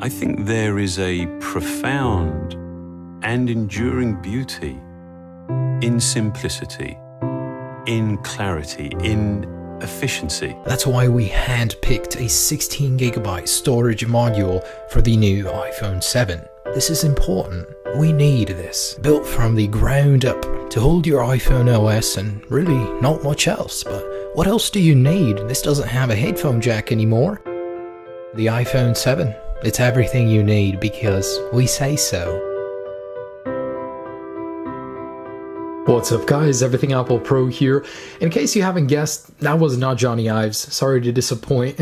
I think there is a profound and enduring beauty in simplicity, in clarity, in efficiency. That's why we handpicked a 16GB storage module for the new iPhone 7. This is important. We need this. Built from the ground up to hold your iPhone OS and really not much else. But what else do you need? This doesn't have a headphone jack anymore. The iPhone 7. It's everything you need because we say so. What's up guys, Everything Apple Pro here. In case you haven't guessed, that was not Johnny Ives. Sorry to disappoint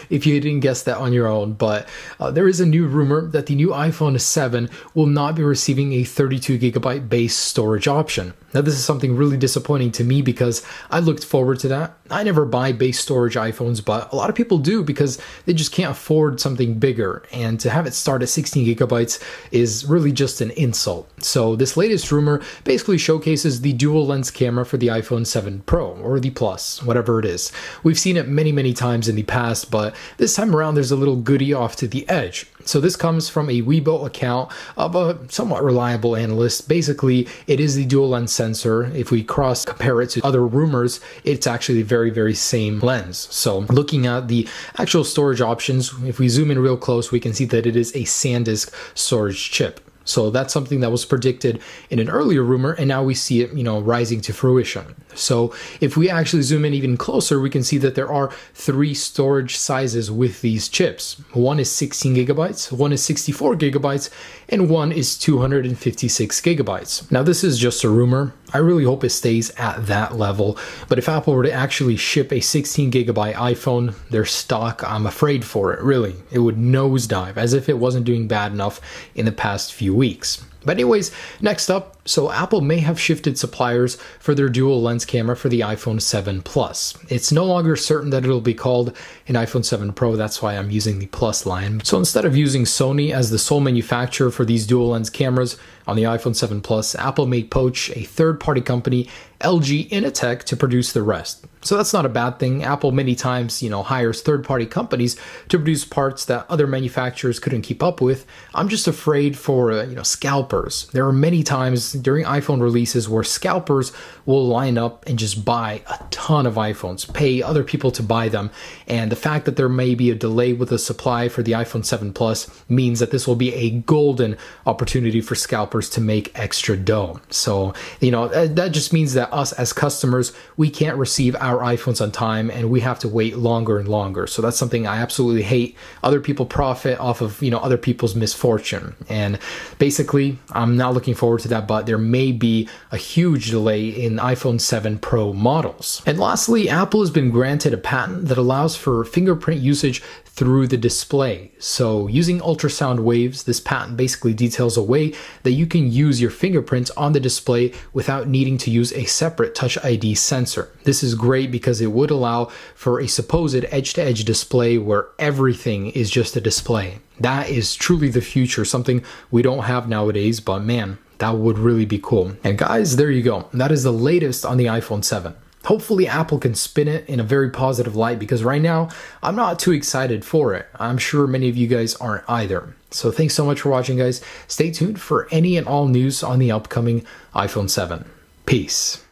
if you didn't guess that on your own, but there is a new rumor that the new iPhone 7 will not be receiving a 32GB base storage option. Now this is something really disappointing to me because I looked forward to that. I never buy base storage iPhones, but a lot of people do because they just can't afford something bigger, and to have it start at 16GB is really just an insult. So this latest rumor basically showcases the dual lens camera for the iPhone 7 Pro or the Plus, whatever it is. We've seen it many times in the past, but this time around there's a little goodie off to the edge. So this comes from a Weibo account of a somewhat reliable analyst. Basically, it is the dual lens sensor. If we cross compare it to other rumors, it's actually the very same lens. So looking at the actual storage options, if we zoom in real close, we can see that it is a SanDisk storage chip. So that's something that was predicted in an earlier rumor, and now we see it, rising to fruition. So if we actually zoom in even closer, we can see that there are 3 storage sizes with these chips. One is 16GB, one is 64GB, and one is 256GB. Now this is just a rumor. I really hope it stays at that level, but if Apple were to actually ship a 16GB iPhone, their stock, I'm afraid for it, really. It would nosedive, as if it wasn't doing bad enough in the past few weeks. But anyways, next up, so Apple may have shifted suppliers for their dual lens camera for the iPhone 7 Plus. It's no longer certain that it'll be called an iPhone 7 Pro, that's why I'm using the Plus line. So instead of using Sony as the sole manufacturer for these dual lens cameras on the iPhone 7 Plus, Apple may poach a third-party company, LG Innotek, to produce the rest. So that's not a bad thing. Apple many times, hires third-party companies to produce parts that other manufacturers couldn't keep up with. I'm just afraid for, scalpers. There are many times during iPhone releases where scalpers will line up and just buy a ton of iPhones, pay other people to buy them. And the fact that there may be a delay with the supply for the iPhone 7 Plus means that this will be a golden opportunity for scalpers to make extra dough. So, that just means that us as customers, we can't receive our iPhones on time and we have to wait longer and longer. So that's something I absolutely hate. Other people profit off of, other people's misfortune. And basically, I'm not looking forward to that, but there may be a huge delay in iPhone 7 Pro models. And lastly, Apple has been granted a patent that allows for fingerprint usage through the display. So using ultrasound waves, this patent basically details a way that you can use your fingerprints on the display without needing to use a separate Touch ID sensor. This is great because it would allow for a supposed edge-to-edge display where everything is just a display. That is truly the future, something we don't have nowadays, but man, that would really be cool. And guys, there you go. That is the latest on the iPhone 7. Hopefully Apple can spin it in a very positive light, because right now I'm not too excited for it. I'm sure many of you guys aren't either. So thanks so much for watching, guys. Stay tuned for any and all news on the upcoming iPhone 7. Peace.